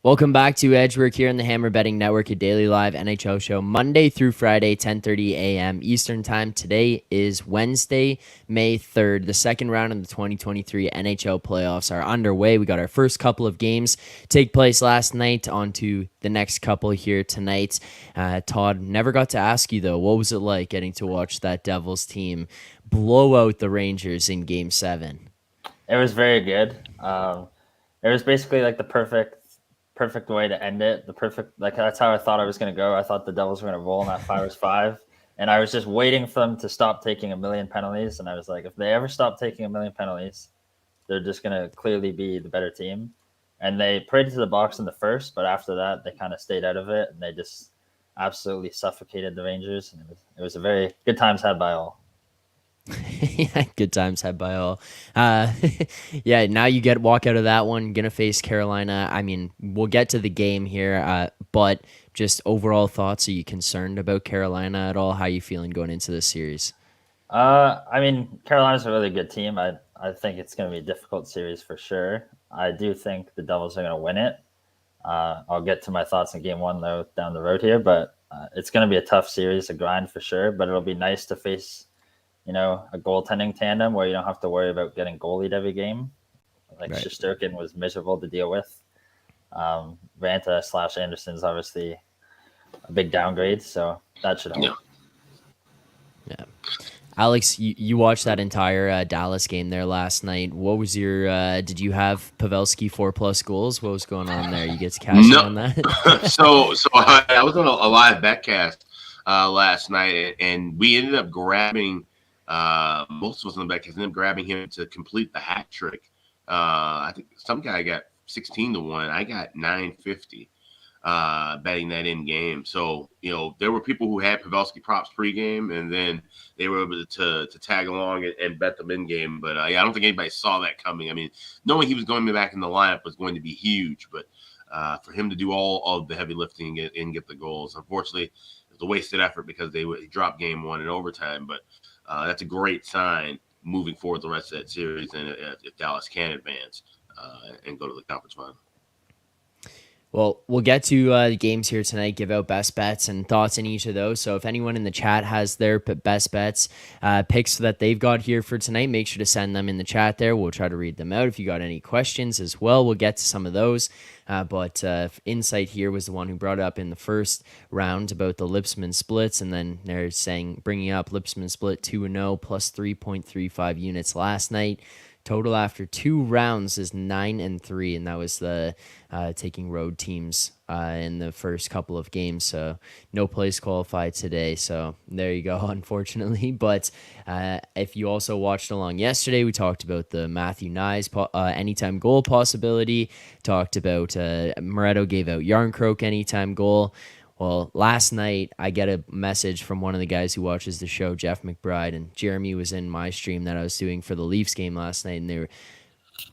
Welcome back to Edgework here on the Hammer Betting Network, a daily live NHL show, Monday through Friday, 10:30 a.m. Eastern Time. Today is Wednesday, May 3rd. The second round of the 2023 NHL playoffs are underway. We got our first couple of games take place last night. On to the next couple here tonight. Todd, never got to ask you, though, what was it like getting to watch that Devils team blow out the Rangers in Game 7? It was very good. It was basically like the perfect way to end it. That's how I thought I was going to go. I thought the Devils were going to roll in that 5-5, and I was just waiting for them to stop taking a million penalties. And I was like, if they ever stop taking a million penalties, they're just going to clearly be the better team. And they paraded to the box in the first, but after that, they kind of stayed out of it, and they just absolutely suffocated the Rangers. And it was a very good times had by all. Yeah, good times had by all. Yeah, now you walk out of that one, gonna face Carolina. I mean, we'll get to the game here, but just overall thoughts. Are you concerned about Carolina at all? How are you feeling going into this series? I mean, Carolina's a really good team. I think it's going to be a difficult series for sure. I do think the Devils are going to win it. I'll get to my thoughts in game one, though, down the road here, but it's going to be a tough series, a grind for sure, but it'll be nice to face, a goaltending tandem where you don't have to worry about getting goalied every game. Like Right. Shesterkin was miserable to deal with. Ranta/Anderson's obviously a big downgrade, so that should help. Yeah. Alex, you watched that entire Dallas game there last night. What was your? Did you have Pavelski 4+ goals? What was going on there? You get to cash in No. on that? So I was on a live betcast last night, and we ended up grabbing most of us on the betcast ended up grabbing him to complete the hat trick. I think some guy got 16-1. I got 950 betting that in game. So there were people who had Pavelski props pregame, and then they were able to tag along and bet them in game. But I don't think anybody saw that coming. I mean, knowing he was going to be back in the lineup was going to be huge, but for him to do all of the heavy lifting and get the goals, unfortunately, it was a wasted effort because they dropped game one in overtime. But that's a great sign moving forward the rest of that series, and if Dallas can advance and go to the conference final. Well, we'll get to the games here tonight, give out best bets and thoughts in each of those. So if anyone in the chat has their best bets, picks that they've got here for tonight, make sure to send them in the chat there. We'll try to read them out. If you got any questions as well, we'll get to some of those. But Insight here was the one who brought up in the first round about the Lipsman splits, and then they're bringing up Lipsman split 2-0 plus 3.35 units last night. Total after 2 rounds is 9-3, and that was the taking road teams in the first couple of games. So no place qualified today. So there you go, unfortunately. But if you also watched along yesterday, we talked about the Matthew Nyes anytime goal possibility. Talked about Moretto gave out Yarncroke anytime goal. Well, last night, I get a message from one of the guys who watches the show, Jeff McBride, and Jeremy was in my stream that I was doing for the Leafs game last night, and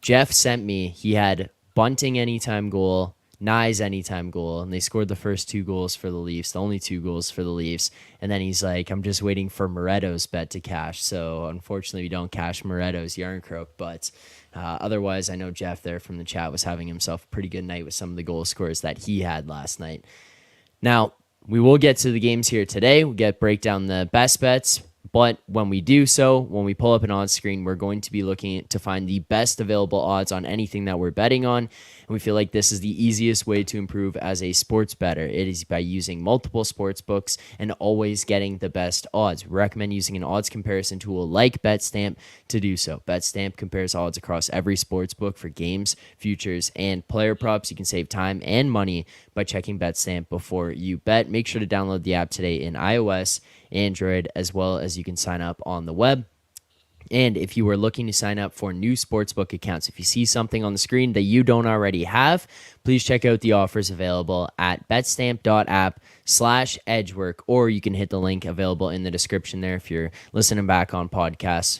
Jeff sent me, he had Bunting anytime goal, Nyes anytime goal, and they scored the first 2 goals for the Leafs, the only 2 goals for the Leafs, and then he's like, I'm just waiting for Moretto's bet to cash, so unfortunately we don't cash Moretto's Yarncroke, but otherwise I know Jeff there from the chat was having himself a pretty good night with some of the goal scores that he had last night. Now, we will get to the games here today. We'll break down the best bets. But when we do so, when we pull up an odds screen, we're going to be looking to find the best available odds on anything that we're betting on. And we feel like this is the easiest way to improve as a sports bettor. It is by using multiple sports books and always getting the best odds. We recommend using an odds comparison tool like BetStamp to do so. BetStamp compares odds across every sports book for games, futures, and player props. You can save time and money by checking BetStamp before you bet. Make sure to download the app today in iOS, Android, as well as you can sign up on the web. And if you are looking to sign up for new sportsbook accounts, if you see something on the screen that you don't already have, please check out the offers available at betstamp.app/edgework, or you can hit the link available in the description there if you're listening back on podcasts.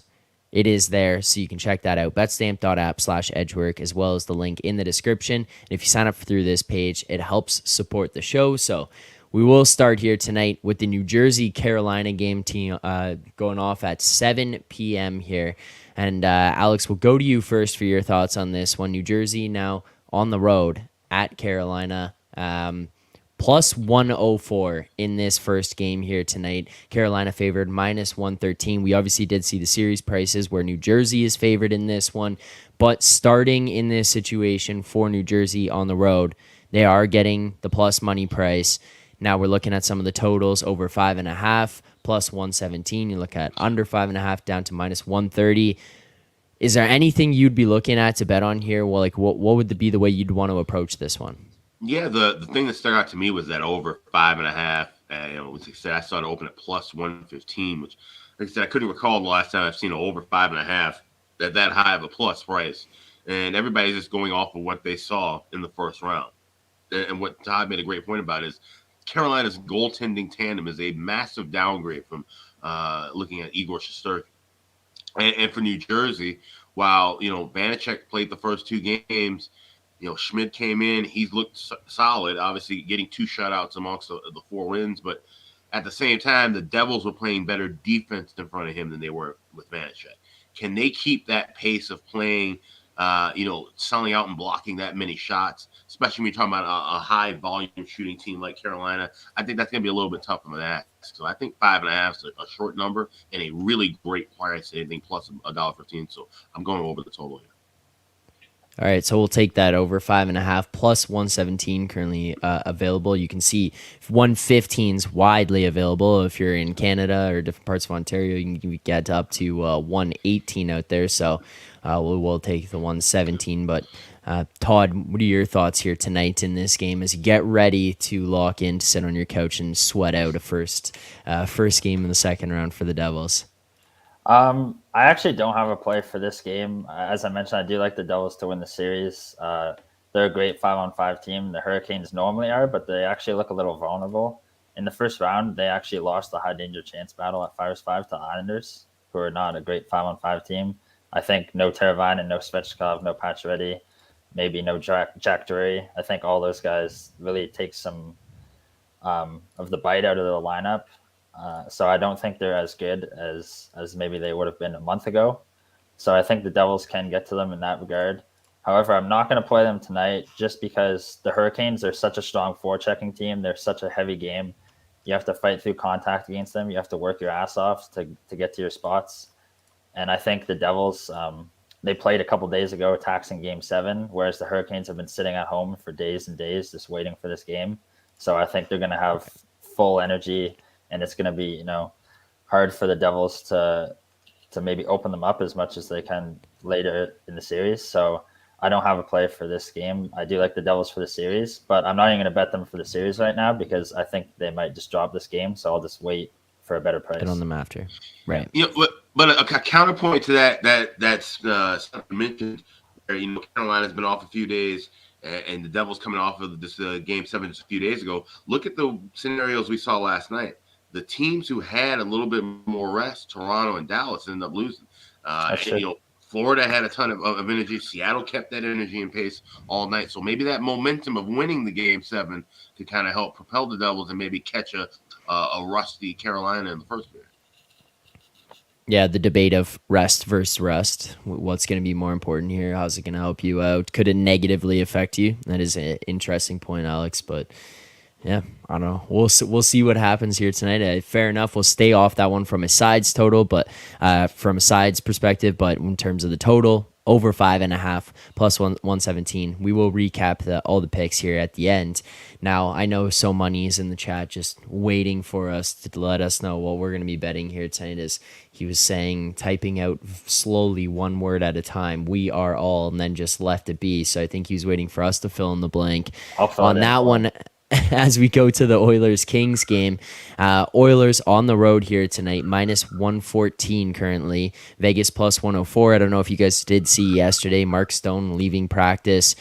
It is there, so you can check that out, betstamp.app/edgework, as well as the link in the description. And if you sign up through this page, it helps support the show. So we will start here tonight with the New Jersey-Carolina game team going off at 7 p.m. here. And Alex, we'll go to you first for your thoughts on this one. New Jersey now on the road at Carolina. Plus 104 in this first game here tonight. Carolina favored minus 113. We obviously did see the series prices where New Jersey is favored in this one, but starting in this situation for New Jersey on the road, they are getting the plus money price. Now we're looking at some of the totals over 5.5 plus 117. You look at under 5.5 down to minus 130. Is there anything you'd be looking at to bet on here? Well, like what would be the way you'd want to approach this one? Yeah, the thing that stuck out to me was that over 5.5. Like I said, I saw it open at plus 115, which, like I said, I couldn't recall the last time I've seen an over 5.5 that high of a plus price. And everybody's just going off of what they saw in the first round. And what Todd made a great point about is Carolina's goaltending tandem is a massive downgrade from looking at Igor Shesterkin. And for New Jersey, while Vanacek played the first two games. Schmid came in. He's looked solid, obviously getting 2 shutouts amongst the 4 wins. But at the same time, the Devils were playing better defense in front of him than they were with Vanacek. Can they keep that pace of playing, selling out and blocking that many shots, especially when you're talking about a high-volume shooting team like Carolina? I think that's going to be a little bit tougher than that. So I think 5.5 is a short number and a really great price, anything plus $1.15. So I'm going over the total here. All right, so we'll take that over 5.5 plus 117 currently available. You can see 115 is widely available. If you're in Canada or different parts of Ontario, you can get up to 118 out there. So we'll take the 117. But Todd, what are your thoughts here tonight in this game as you get ready to lock in to sit on your couch and sweat out a first game in the second round for the Devils? I actually don't have a play for this game. As I mentioned, I do like the Devils to win the series. They're a great 5-on-5 team. The Hurricanes normally are, but they actually look a little vulnerable. In the first round, they actually lost the high danger chance battle at 5-5 to Islanders, who are not a great 5-on-5 team. I think no Teravainen, no Svechnikov, no Pacioretty, maybe no Jack Drury. I think all those guys really take some of the bite out of the lineup. So I don't think they're as good as maybe they would have been a month ago. So I think the Devils can get to them in that regard. However, I'm not going to play them tonight just because the Hurricanes are such a strong forechecking team. They're such a heavy game. You have to fight through contact against them. You have to work your ass off to get to your spots. And I think the Devils, they played a couple days ago, taxing Game 7, whereas the Hurricanes have been sitting at home for days and days just waiting for this game. So I think they're going to have full energy. And it's going to be, hard for the Devils to maybe open them up as much as they can later in the series. So I don't have a play for this game. I do like the Devils for the series, but I'm not even going to bet them for the series right now because I think they might just drop this game. So I'll just wait for a better price. Bet on them after, right? But a counterpoint to that's mentioned. Where, Carolina's been off a few days. And the Devils coming off of this Game 7 just a few days ago. Look at the scenarios we saw last night. The teams who had a little bit more rest, Toronto and Dallas, ended up losing. Florida had a ton of energy. Seattle kept that energy and pace all night. So maybe that momentum of winning the Game 7 could kind of help propel the Devils and maybe catch a rusty Carolina in the first period. Yeah, the debate of rest versus rust. What's going to be more important here? How's it going to help you out? Could it negatively affect you? That is an interesting point, Alex, but... yeah, I don't know. We'll see what happens here tonight. Fair enough. We'll stay off that one from a sides total, but from a sides perspective. But in terms of the total, over 5.5 plus 117. We will recap all the picks here at the end. Now I know So Money is in the chat, just waiting for us to let us know what we're going to be betting here tonight. As he was saying, typing out slowly one word at a time. We are all, and then just left it be. So I think he was waiting for us to fill in the blank on that one. As we go to the Oilers-Kings game, Oilers on the road here tonight, minus 114 currently. Vegas plus 104. I don't know if you guys did see yesterday, Mark Stone leaving practice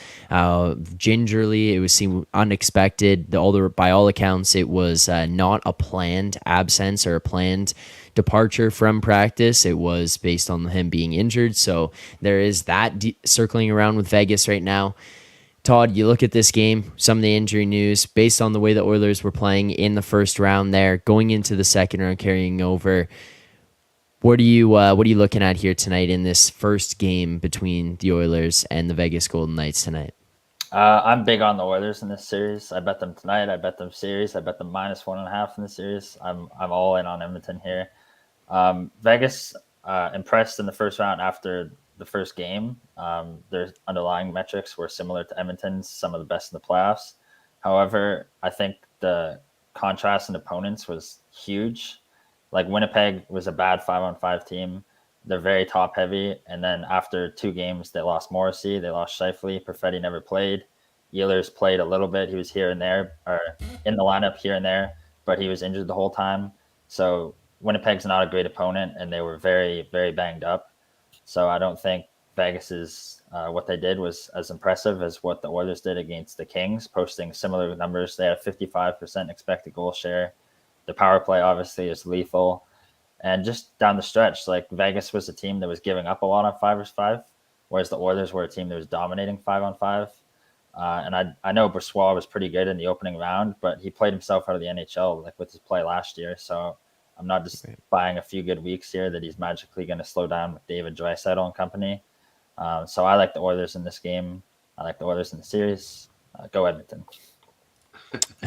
gingerly. It was seemed unexpected. By all accounts, it was not a planned absence or a planned departure from practice. It was based on him being injured. So there is that circling around with Vegas right now. Todd, you look at this game, some of the injury news, based on the way the Oilers were playing in the first round there, going into the second round, carrying over. What are you looking at here tonight in this first game between the Oilers and the Vegas Golden Knights tonight? I'm big on the Oilers in this series. I bet them tonight. I bet them series. I bet them -1.5 in the series. I'm all in on Edmonton here. Vegas impressed in the first round after the first game. Their underlying metrics were similar to Edmonton's, some of the best in the playoffs. However, I think the contrast in opponents was huge. Like Winnipeg was a bad 5-on-5 team. They're very top heavy. And then after 2 games, they lost Morrissey, they lost Scheifele. Perfetti never played. Ehlers played a little bit. He was here and there, or in the lineup here and there, but he was injured the whole time. So Winnipeg's not a great opponent, and they were very, very banged up. So I don't think Vegas's what they did was as impressive as what the Oilers did against the Kings, posting similar numbers. They had a 55% expected goal share. The power play obviously is lethal, and just down the stretch, like Vegas was a team that was giving up a lot on 5-5, whereas the Oilers were a team that was dominating 5-on-5. And I know Brossoit was pretty good in the opening round, but he played himself out of the NHL like with his play last year. So I'm not just buying a few good weeks here that he's magically going to slow down with David Draisaitl and company. So I like the Oilers in this game. I like the Oilers in the series. Go Edmonton.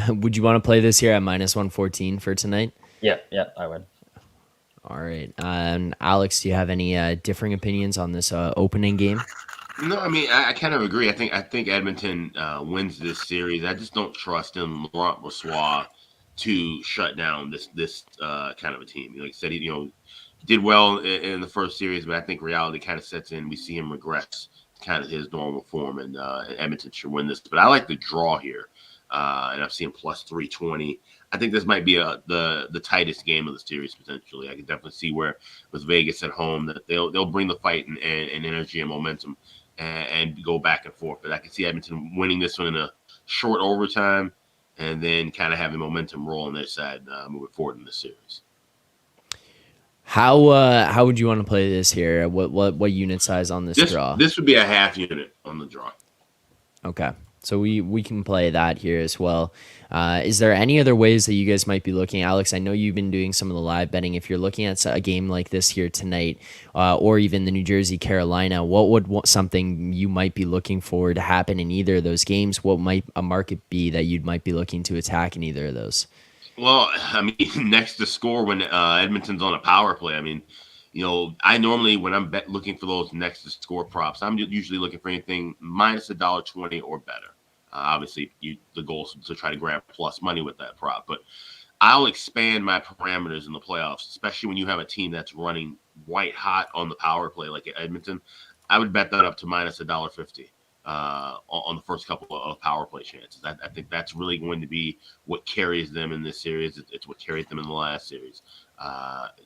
Would you want to play this here at -114 for tonight? Yeah, I would. All right. Alex, do you have any differing opinions on this opening game? No, I mean I kind of agree. I think Edmonton wins this series. I just don't trust in Laurent Brossoit to shut down this kind of a team. Like I said, he did well in the first series, but I think reality kind of sets in. We see him regress kind of his normal form, and Edmonton should win this. But I like the draw here, and I've seen +320. I think this might be the tightest game of the series potentially. I can definitely see where with Vegas at home that they'll bring the fight and energy and momentum and go back and forth. But I can see Edmonton winning this one in a short overtime, and then kind of having momentum roll on their side moving forward in the series. How would you want to play this here? What unit size on this draw? This would be a half unit on the draw. Okay, so we can play that here as well. Is there any other ways that you guys might be looking, Alex? I know you've been doing some of the live betting. If you're looking at a game like this here tonight, or even the New Jersey Carolina, what would something you might be looking for to happen in either of those games? What might a market be that you might be looking to attack in either of those? Well, I mean, next to score when Edmonton's on a power play. I mean, I normally when I'm looking for those next to score props, I'm usually looking for anything -$1.20 or better. Obviously, the goal is to try to grab plus money with that prop, but I'll expand my parameters in the playoffs, especially when you have a team that's running white hot on the power play like at Edmonton. I would bet that up to -$1.50 on the first couple of power play chances. I think that's really going to be what carries them in this series. It's what carried them in the last series,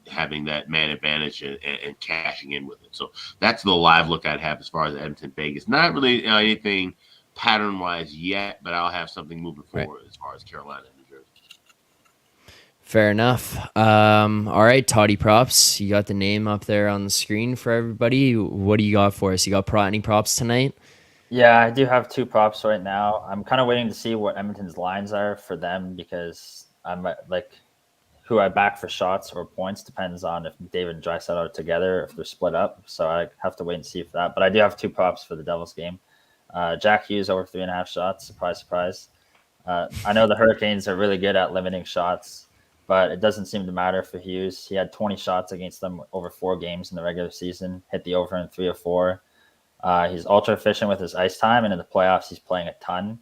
having that man advantage and cashing in with it. So that's the live look I'd have as far as Edmonton Vegas. Not really anything pattern-wise yet, but I'll have something moving forward as far as Carolina and New Jersey. Fair enough. All right, Toddy Props. You got the name up there on the screen for everybody. What do you got for us? You got any props tonight? Yeah, I do have 2 props right now. I'm kind of waiting to see what Edmonton's lines are for them because I'm like who I back for shots or points depends on if David and Draisaitl are together, if they're split up. So I have to wait and see for that. But I do have 2 props for the Devils game. Jack Hughes over 3.5 shots. Surprise, surprise. I know the Hurricanes are really good at limiting shots, but it doesn't seem to matter for Hughes. He had 20 shots against them over 4 games in the regular season, hit the over in 3 or 4. He's ultra efficient with his ice time, and in the playoffs, he's playing a ton.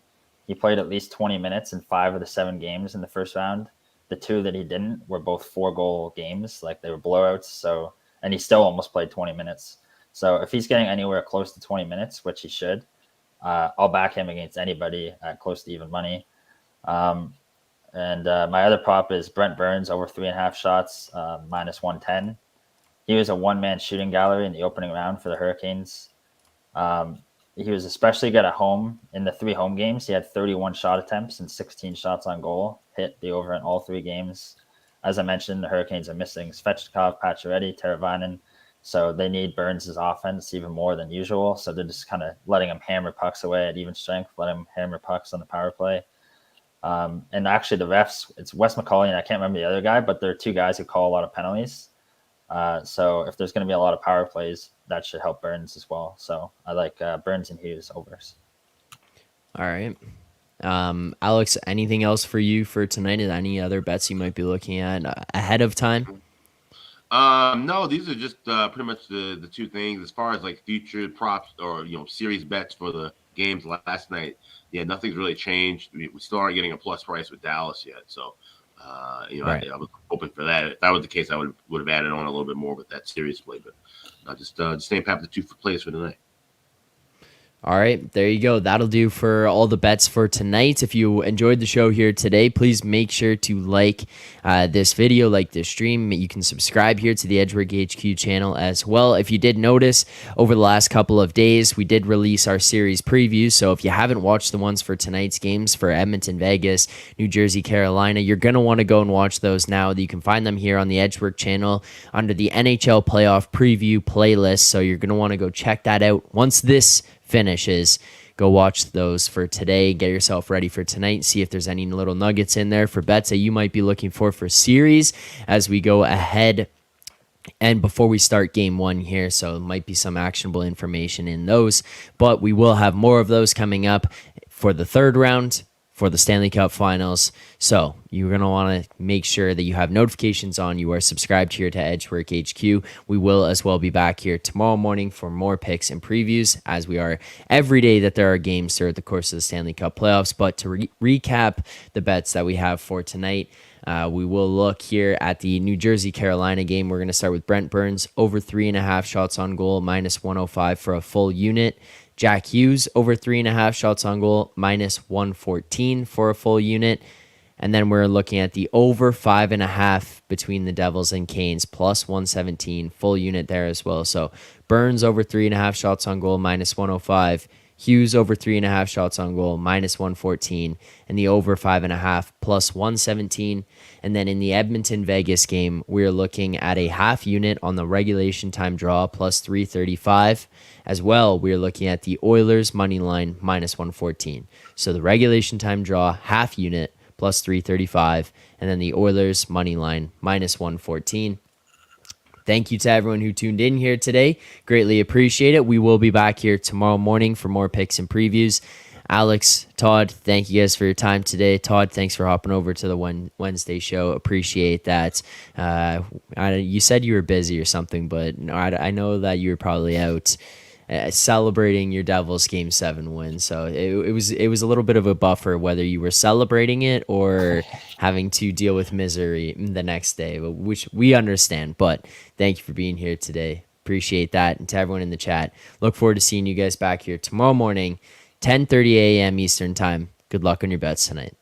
He played at least 20 minutes in 5 of the 7 games in the first round. The 2 that he didn't were both 4-goal games, like they were blowouts. So, and he still almost played 20 minutes. So if he's getting anywhere close to 20 minutes, which he should, I'll back him against anybody at close to even money. And my other prop is Brent Burns over 3.5 shots, -110. He was a one-man shooting gallery in the opening round for the Hurricanes. He was especially good at home. In the 3 home games, he had 31 shot attempts and 16 shots on goal, hit the over in all 3 games. As I mentioned, the Hurricanes are missing Svechnikov, Pacioretty, Teravainen, so they need Burns' offense even more than usual. So they're just kind of letting him hammer pucks away at even strength, letting him hammer pucks on the power play. And actually the refs, it's Wes McCauley and I can't remember the other guy, but there are 2 guys who call a lot of penalties. So if there's going to be a lot of power plays, that should help Burns as well. So I like Burns and Hughes overs. All right. Alex, anything else for you for tonight? And any other bets you might be looking at ahead of time? No, these are just pretty much the two things as far as like future props or series bets for the games last night. Yeah, nothing's really changed. We still aren't getting a plus price with Dallas yet, so Right. I was hoping for that. If that was the case, I would have added on a little bit more with that series play, but just staying pat with the two plays for tonight. All right, there you go. That'll do for all the bets for tonight. If you enjoyed the show here today, please make sure to like this video, like this stream. You can subscribe here to the Edgework HQ channel as well. If you did notice, over the last couple of days, we did release our series previews. So if you haven't watched the ones for tonight's games for Edmonton, Vegas, New Jersey, Carolina, you're going to want to go and watch those now. You can find them here on the Edgework channel under the NHL playoff preview playlist. So you're going to want to go check that out once this finishes. Go watch those for today. Get yourself ready for tonight. See if there's any little nuggets in there for bets that you might be looking for series as we go ahead and before we start game one here. So it might be some actionable information in those, but we will have more of those coming up for the third round for the Stanley Cup Finals. So you're going to want to make sure that you have notifications on. You are subscribed here to Edgework HQ. We will as well be back here tomorrow morning for more picks and previews, as we are every day that there are games throughout the course of the Stanley Cup playoffs. But to recap the bets that we have for tonight, we will look here at the New Jersey Carolina game. We're going to start with Brent Burns over 3.5 shots on goal, minus 105 for a full unit. Jack Hughes over 3.5 shots on goal, minus 114 for a full unit. And then we're looking at the over 5.5 between the Devils and Canes, plus 117, full unit there as well. So Burns over 3.5 shots on goal, minus 105. Hughes over 3.5 shots on goal, minus 114, and the over 5.5 plus 117. And then in the Edmonton Vegas game, we're looking at a half unit on the regulation time draw, plus 335. As well, we're looking at the Oilers money line, minus 114. So the regulation time draw, half unit, plus 335, and then the Oilers money line, minus 114. Thank you to everyone who tuned in here today. Greatly appreciate it. We will be back here tomorrow morning for more picks and previews. Alex, Todd, thank you guys for your time today. Todd, thanks for hopping over to the Wednesday show. Appreciate that. You said you were busy or something, but I know that you were probably out celebrating your Devils Game 7 win. So it was a little bit of a buffer whether you were celebrating it or having to deal with misery the next day, which we understand. But thank you for being here today. Appreciate that. And to everyone in the chat, look forward to seeing you guys back here tomorrow morning, 10:30 a.m. Eastern time. Good luck on your bets tonight.